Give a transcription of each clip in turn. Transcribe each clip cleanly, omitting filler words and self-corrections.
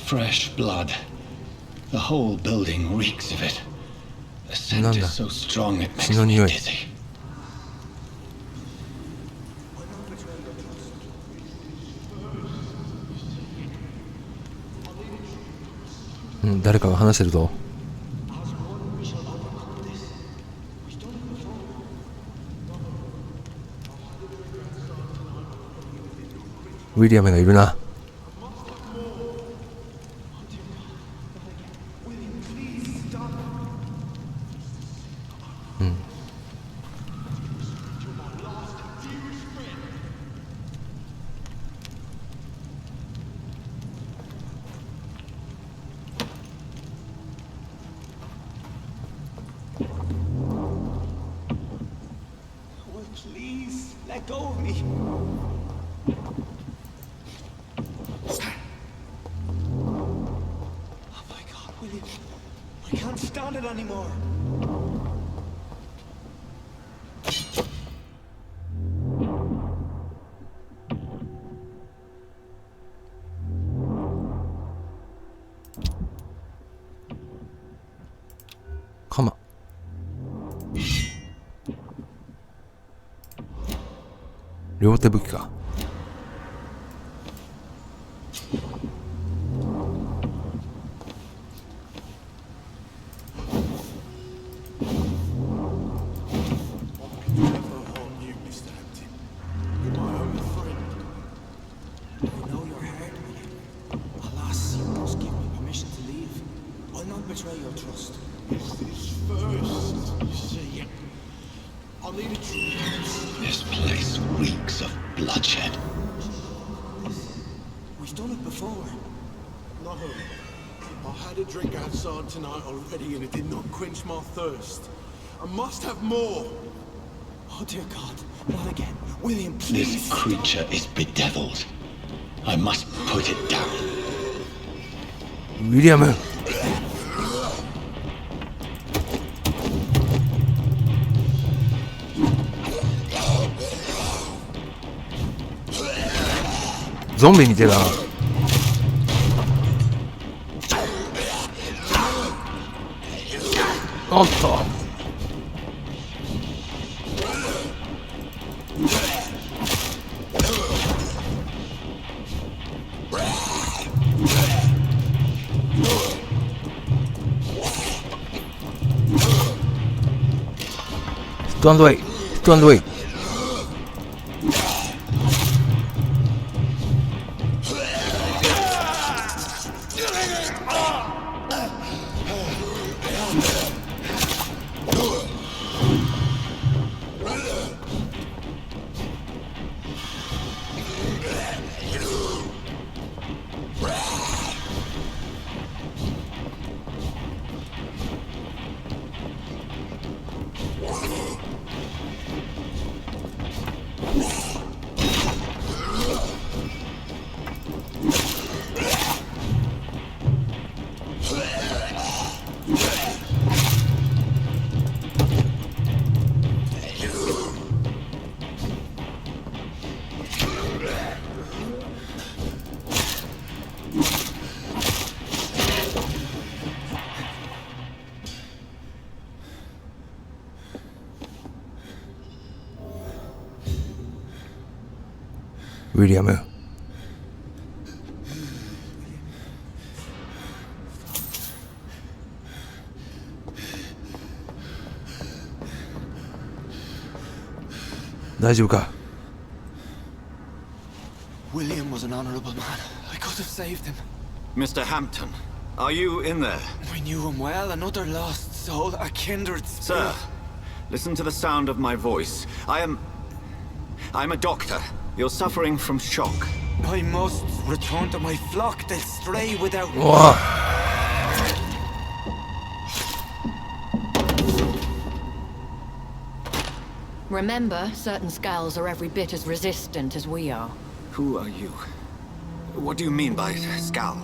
Fresh blood. The whole building reeks of it. The scent is so strong it makes me dizzy. 誰かが話してるぞ。ウィリアムがいるな。鎌。両手武器か。This place reeks of bloodshed. We've done it before. No. I had a drink outside tonight already and it did not quench my thirst. I must have more. Oh dear God, not again. William, please. This creature is bedeviled. I must put it down. ウィリアム。ゾンビみてえだな。おっと。ヒットアンドウェイ、ヒットアンドウェイ。ウィリアム。大丈夫か。 William was an honorable man. I could have saved him. Mr. Hampton, are you in there? We knew him well, another lost soul, a kindred spirit. Sir, listen to the sound of my voice. I'm a doctor. You're suffering from shock. I must return to my flock. They'll stray without me. Remember, certain skulls are every bit as resistant as we are. Who are you? What do you mean by skull?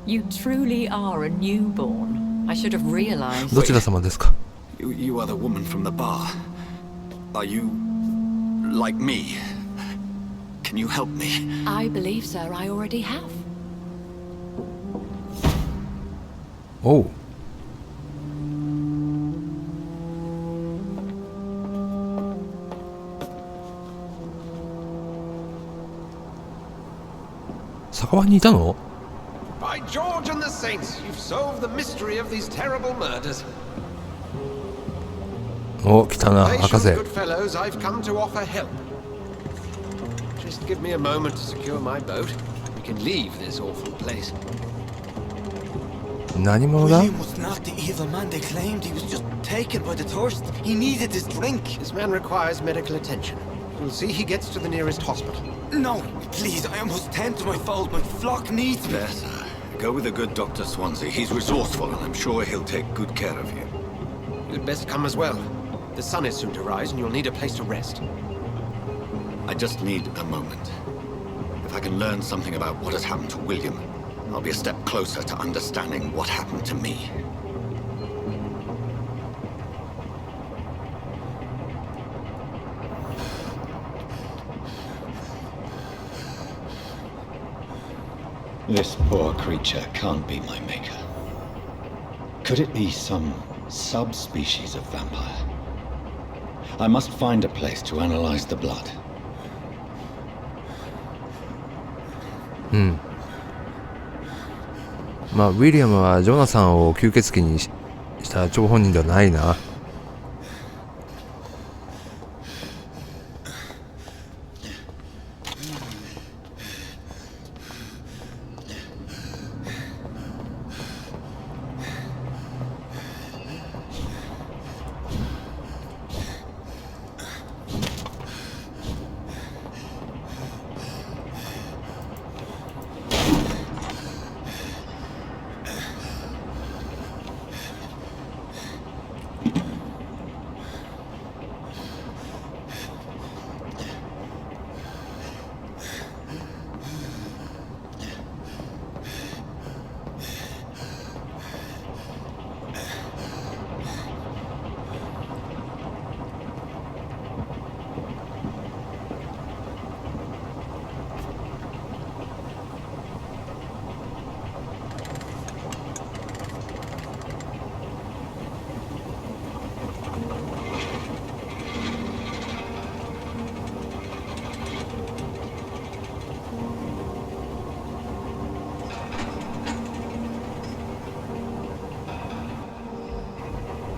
You truly are a newborn. I should have realized. どちら様ですか? You are the woman from the bar. Are you like me? Can you help me? I believe, sir, I already have. おう。酒場にいたの？ By George and the Saints, you've solved the mystery of these terrible murders. お、来たな、博士。 Good fellows, I've come to offer help. Just give me a moment to secure my boat. We can leave this awful place. 何者だ？ William was not the evil man they claimed. He was just taken by the thirst. He needed his drink. This man requires medical attention. You'll see he gets to the nearest hospital. No, please, I must tend to my fold. My flock needs me. Yes, go with the good Dr. Swansea. He's resourceful, and I'm sure he'll take good care of you. You'd best come as well. The sun is soon to rise, and you'll need a place to rest. I just need a moment. If I can learn something about what has happened to William, I'll be a step closer to understanding what happened to me. This poor creature can't be my maker. Could it be some subspecies of vampire? I must find a place to analyze the blood. まあウィリアムはジョナサンを吸血鬼にした張本人ではないな。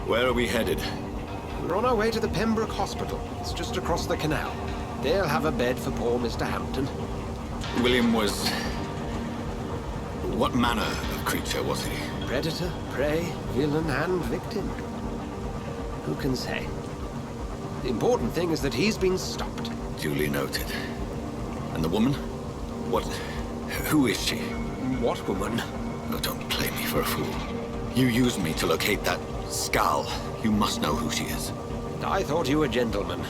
Where are we headed? We're on our way to the Pembroke Hospital. It's just across the canal. They'll have a bed for poor Mr. Hampton. William was... What manner of creature was he? Predator, prey, villain, and victim. Who can say? The important thing is that he's been stopped. Duly noted. And the woman? What... Who is she? What woman? Oh, don't play me for a fool. You used me to locate that skull. You must know who she is. I thought you a gentleman.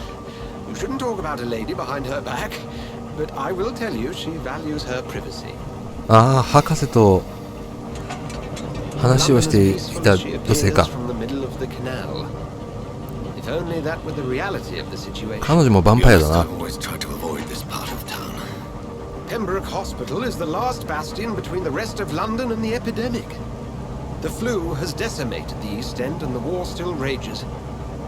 You shouldn't talk about a lady behind her back. But I will tell you, she values her privacy. ああ、博士と話をしていた女性か。彼女もヴァンパイアだな。Pembroke Hospital is the last bastion between the rest of London and the epidemic. The flu has decimated the East End and the war still rages.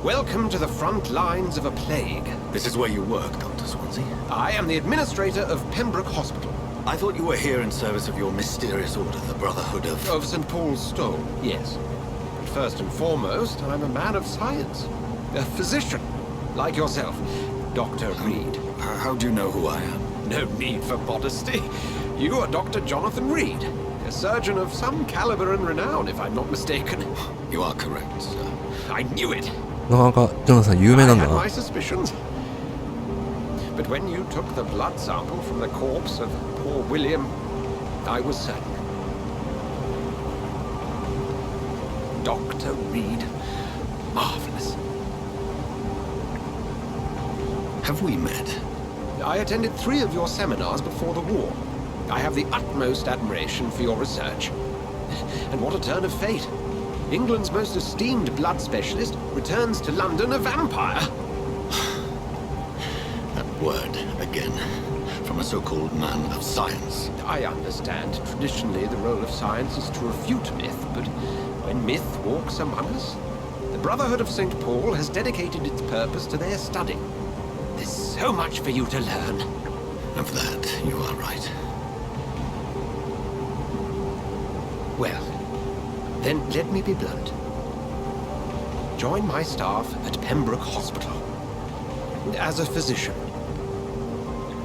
Welcome to the front lines of a plague. This is where you work, Dr. Swansea? I am the administrator of Pembroke Hospital. I thought you were here in service of your mysterious order, the Brotherhood of... Of St. Paul's Stone, yes. But first and foremost, I'm a man of science. A physician, like yourself, Dr. Reed. How do you know who I am? No need for modesty. You are Dr. Jonathan Reed, a surgeon of some caliber and renown, if I'm not mistaken. You are correct, sir. I knew it. なかなかジョナさん有名なんだ I had な。 my suspicions. But when you took the blood sample from the corpse of poor William, I was certain. Dr. Reed. Marvelous. Have we met? I attended 3 of your seminars before the war. I have the utmost admiration for your research. And what a turn of fate. England's most esteemed blood specialist returns to London a vampire. That word again. from a so-called man of science. I understand. Traditionally, the role of science is to refute myth, but when myth walks among us, the Brotherhood of St. Paul has dedicated its purpose to their study. There's so much for you to learn. Of that, you are right. Well, then let me be blunt. Join my staff at Pembroke Hospital. As a physician.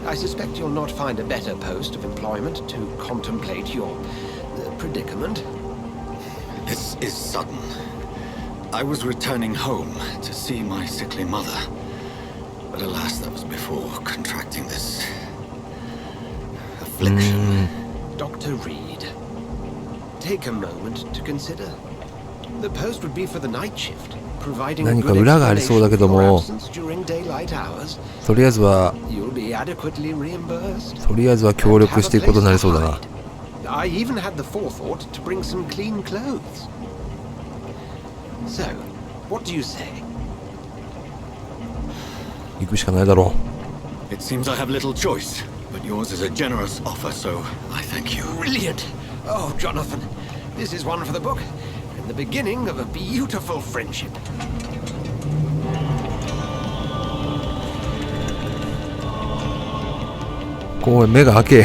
I suspect you'll not find a better post of employment to contemplate your predicament. This is sudden. I was returning home to see my sickly mother. But alas, that was before contracting this affliction. Dr. Reed, take a moment to consider. The post would be for the night shift, providing a 何か good 裏がありそうだけど explanation for も absence during daylight hours. とりあえずは You'll be adequately reimbursed. とりあえずは協力していくことになりそうだな。 I even had the forethought to bring some clean clothes. So, what do you say? 行くしかないだろ It seems I have little choice, but yours is a generous offer, so I thank you. Brilliant! Oh, Jonathan, this is one for the book, and the beginning of a beautiful friendship. う。こう目が開け。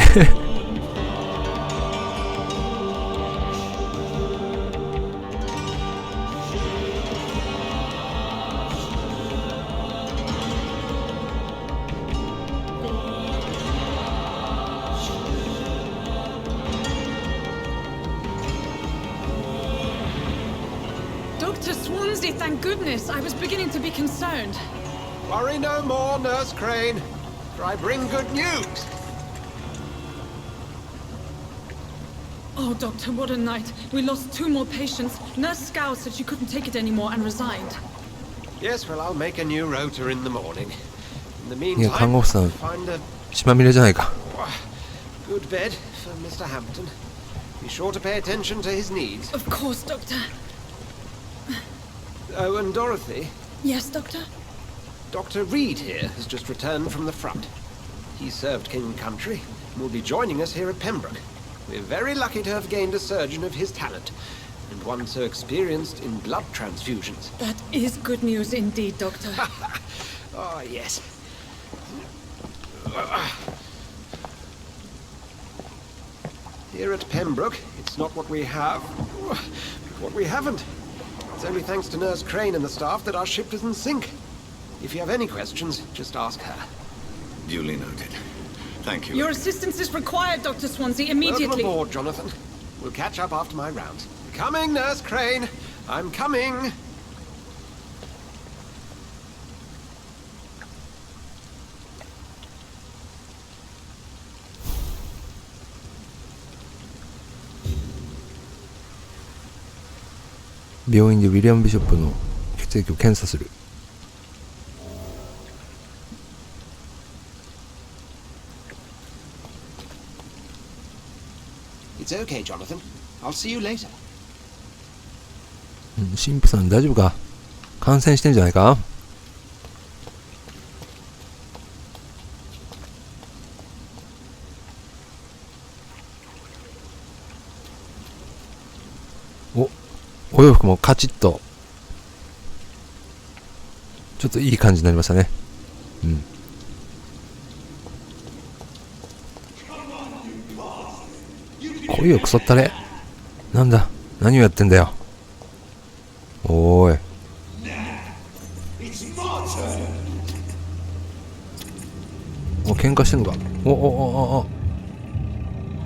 Dr. Swansea, thank goodness. I was beginning to be concerned. Worry no more, Nurse Crane, for I bring good news. Oh, Doctor, what a night. We lost 2 more patients. Nurse Scow said she couldn't take it anymore and resigned. Yes, well, I'll make a new rota in the morning. In the いや、看 meantime, 護婦さん find a 血まみれじゃないか。 good bed for Mr. Hampton. Be sure to pay attention to his needs. Of course, Doctor. Oh, and Dorothy, Yes, Doctor? Dr. Reed here has just returned from the front. He served King Country and will be joining us here at Pembroke. We're very lucky to have gained a surgeon of his talent, and one so experienced in blood transfusions. That is good news indeed, Doctor. Oh, yes. Here at Pembroke, it's not what we have, but what we haven't. It's only thanks to Nurse Crane and the staff that our ship doesn't sink. If you have any questions, just ask her. Duly noted. Thank you. Your assistance is required, Dr. Swansea, Welcome immediately. aboard, Jonathan. We'll catch up after my rounds. Coming, Nurse Crane. I'm coming. 病院でウィリアム・ビショップの血液を検査する。It's okay, Jonathan. I'll see you later. 神父さん大丈夫か？感染してんじゃないか？お洋服もカチッとちょっといい感じになりましたね。声をクソったれ。なんだ、何をやってんだよ。おーい。お、喧嘩してんのか。お。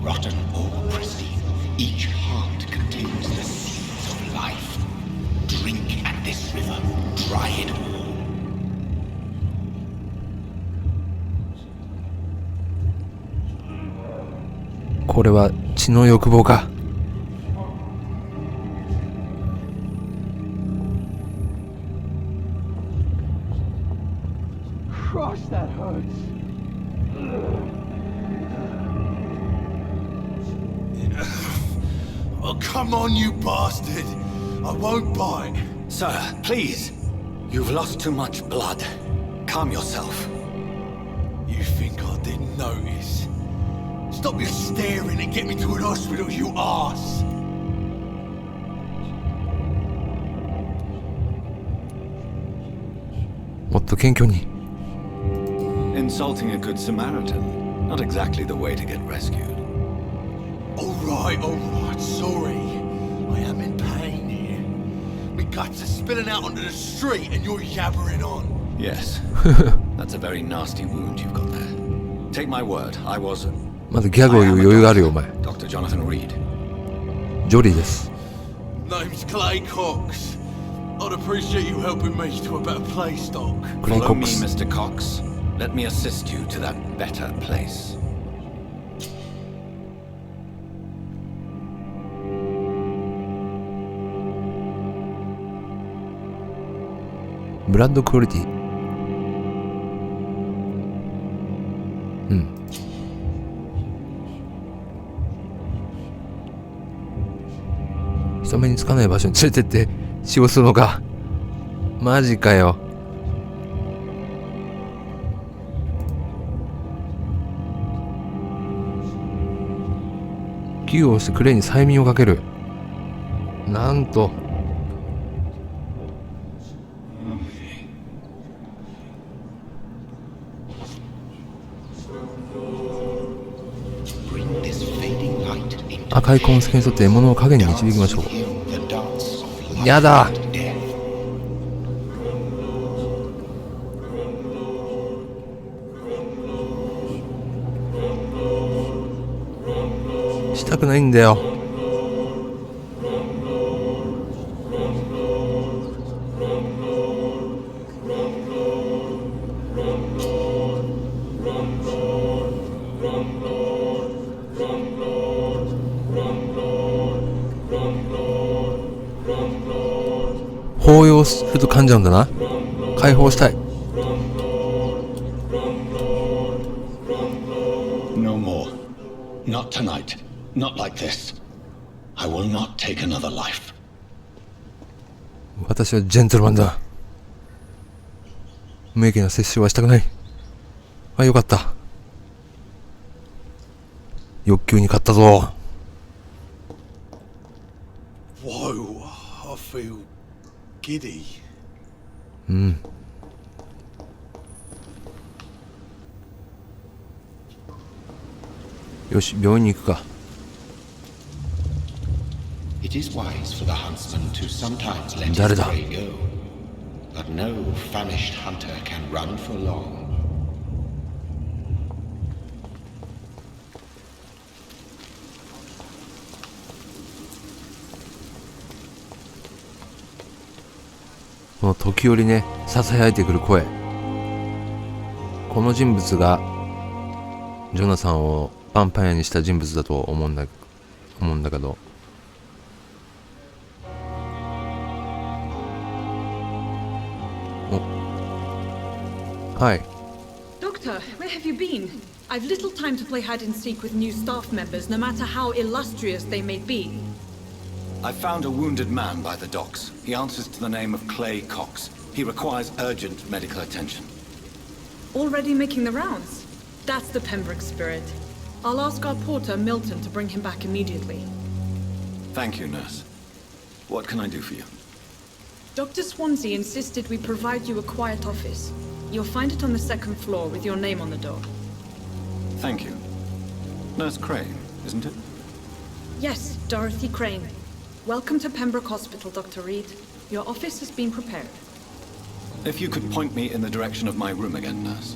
Rotten or pristine, each heart contains the seeds of life. Drink at this river, dry it all. これは血の欲望か。Gosh, that hurts. Oh, come on, you bastard. I won't bite. Sir, please. You've lost too much blood. Calm yourself. You think I didn't notice? Stop your staring and get me to an hospital, you arse! Insulting a good Samaritan, not exactly the way to get rescued. Alright, sorry. I am in pain here. My guts are spilling out onto the street and you're yabbering on. Yes, that's a very nasty wound you've got there. Take my word, I was... まだギャグを言う余裕があるよお前。 Dr. Jonathan Reed. ジョリーです。 Name's Clay Cox. I'd appreciate you helping me to a better place, Doc. Clay Follow me, Cox. Mr. Cox. Let me assist you to that better place. ブラッドクオリティ。うん。人目につかない場所に連れてって使用するのか。マジかよ。Q を押してクレイに催眠をかける。なんと。赤い痕跡に沿って獲物を影に導きましょう。やだ。したくないんだよ。抱擁すると噛んじゃうんだな。解放したい。No more. Not tonight. Not like this. I will not take another life. 私はジェントルマンだ。無益な接触はしたくない。あ、よかった。欲求に勝ったぞ。Whoa, I feel giddy. うん。よし、病院に行くか。It is wise for the huntsman to sometimes let his 誰だ。 prey go, but no famished hunter can run for long. この時折ね、囁いてくる声。この人物がジョナサンをヴァンパイアにした人物だと思うんだけど。Hi. Doctor, where have you been? I've little time to play hide and seek with new staff members, no matter how illustrious they may be. I found a wounded man by the docks. He answers to the name of Clay Cox. He requires urgent medical attention. Already making the rounds? That's the Pembroke spirit. I'll ask our porter, Milton, to bring him back immediately. Thank you, nurse. What can I do for you? Dr. Swansea insisted we provide you a quiet office. You'll find it on the second floor with your name on the door. Thank you. Nurse Crane, isn't it? Yes, Dorothy Crane. Welcome to Pembroke Hospital, Dr. Reed. Your office has been prepared. If you could point me in the direction of my room again, nurse.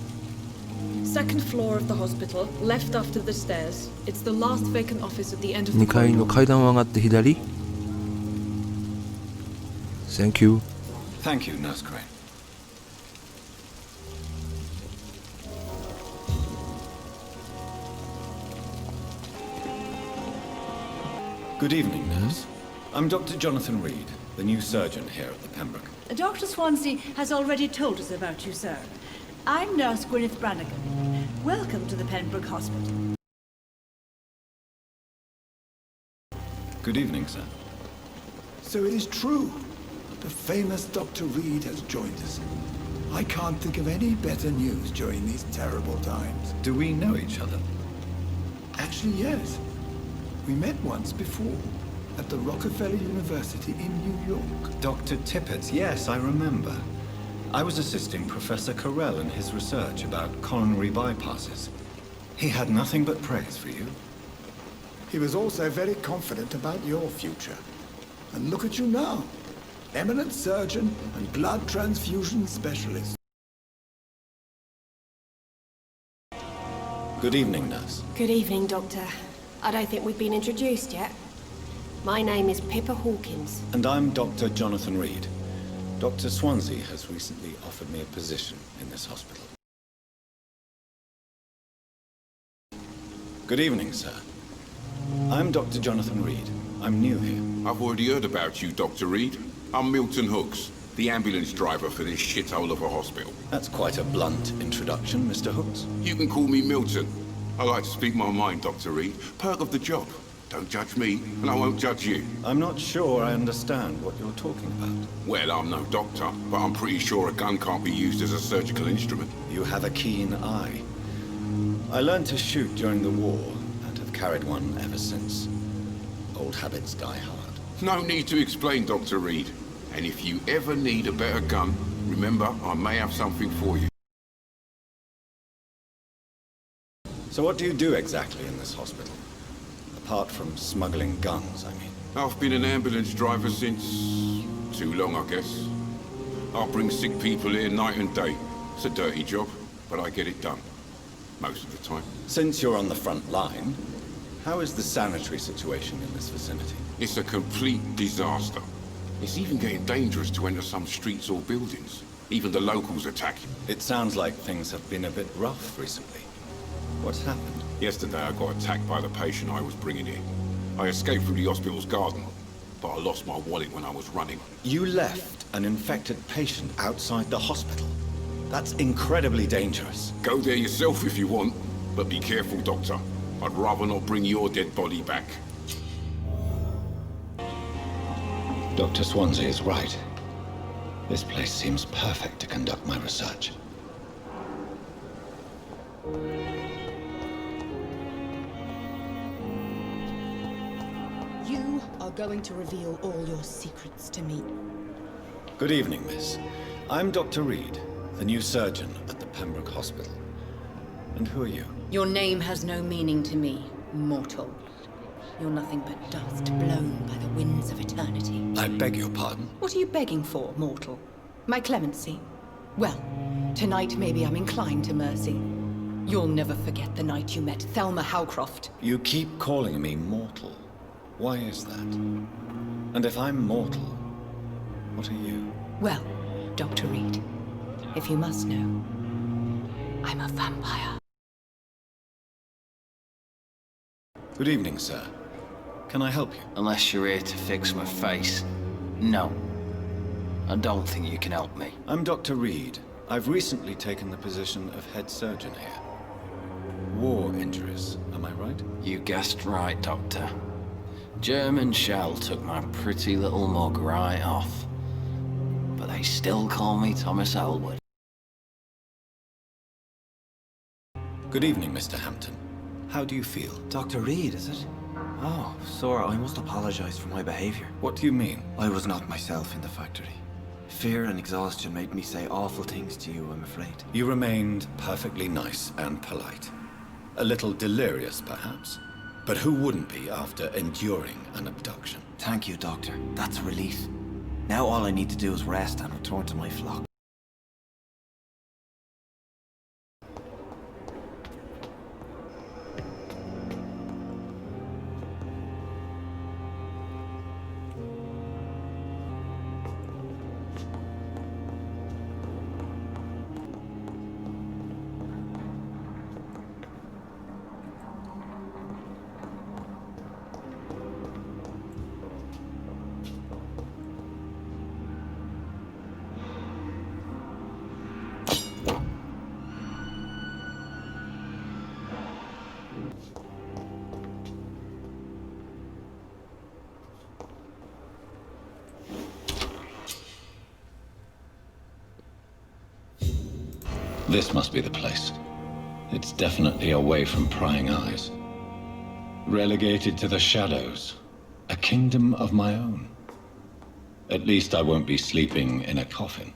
Second floor of the hospital, left after the stairs. It's the last vacant office at the end of the 2階の corridor. 階段を上がって左。Thank you. Thank you, Nurse Crane. Good evening, nurse. I'm Dr. Jonathan Reed, the new surgeon here at the Pembroke. Dr. Swansea has already told us about you, sir. I'm Nurse Gwyneth Brannigan. Welcome to the Pembroke Hospital. Good evening, sir. So it is true. The famous Dr. Reed has joined us. I can't think of any better news during these terrible times. Do we know each other? Actually, yes. We met once before, at the Rockefeller University in New York. Dr. Tippett, yes, I remember. I was assisting Professor Carell in his research about coronary bypasses. He had nothing but praise for you. He was also very confident about your future. And look at you now. Eminent surgeon and blood transfusion specialist. Good evening, nurse. Good evening, Doctor. I don't think we've been introduced yet. My name is Pippa Hawkins. And I'm Dr. Jonathan Reed. Dr. Swansea has recently offered me a position in this hospital. Good evening, sir. I'm Dr. Jonathan Reed. I'm new here. I've already heard about you, Dr. Reed. I'm Milton Hooks, the ambulance driver for this shithole of a hospital. That's quite a blunt introduction, Mr. Hooks. You can call me Milton. I like to speak my mind, Dr. Reed. Perk of the job. Don't judge me, and I won't judge you. I'm not sure I understand what you're talking about. Well, I'm no doctor, but I'm pretty sure a gun can't be used as a surgical instrument. You have a keen eye. I learned to shoot during the war, and have carried one ever since. Old habits die hard. No need to explain, Dr. Reed. And if you ever need a better gun, remember, I may have something for you. So what do you do exactly in this hospital? Apart from smuggling guns, I mean. I've been an ambulance driver since... too long, I guess. I bring sick people here night and day. It's a dirty job, but I get it done. Most of the time. Since you're on the front line, how is the sanitary situation in this vicinity? It's a complete disaster. It's even getting dangerous to enter some streets or buildings. Even the locals attack you. It sounds like things have been a bit rough recently. What's happened? Yesterday I got attacked by the patient I was bringing in. I escaped through the hospital's garden, but I lost my wallet when I was running. You left an infected patient outside the hospital? That's incredibly dangerous. Go there yourself if you want, but be careful, Doctor. I'd rather not bring your dead body back. Dr. Swansea is right. This place seems perfect to conduct my research. You are going to reveal all your secrets to me. Good evening, miss. I'm Dr. Reed, the new surgeon at the Pembroke Hospital. And who are you? Your name has no meaning to me, mortal. You're nothing but dust blown by the winds of eternity. I beg your pardon? What are you begging for, mortal? My clemency? Well, tonight maybe I'm inclined to mercy. You'll never forget the night you met Thelma Howcroft. You keep calling me mortal. Why is that? And if I'm mortal, what are you? Well, Dr. Reed, if you must know, I'm a vampire. Good evening, sir. Can I help you? Unless you're here to fix my face. No. I don't think you can help me. I'm Dr. Reed. I've recently taken the position of head surgeon here. War injuries, am I right? You guessed right, Doctor. German shell took my pretty little mug right off. But they still call me Thomas Elwood. Good evening, Mr. Hampton. How do you feel? Dr. Reed, is it? Oh, sir, I must apologize for my behavior. What do you mean? I was not myself in the factory. Fear and exhaustion made me say awful things to you, I'm afraid. You remained perfectly nice and polite. A little delirious, perhaps. But who wouldn't be after enduring an abduction? Thank you, Doctor. That's a relief. Now all I need to do is rest and return to my flock. This must be the place. It's definitely away from prying eyes. Relegated to the shadows. A kingdom of my own. At least I won't be sleeping in a coffin.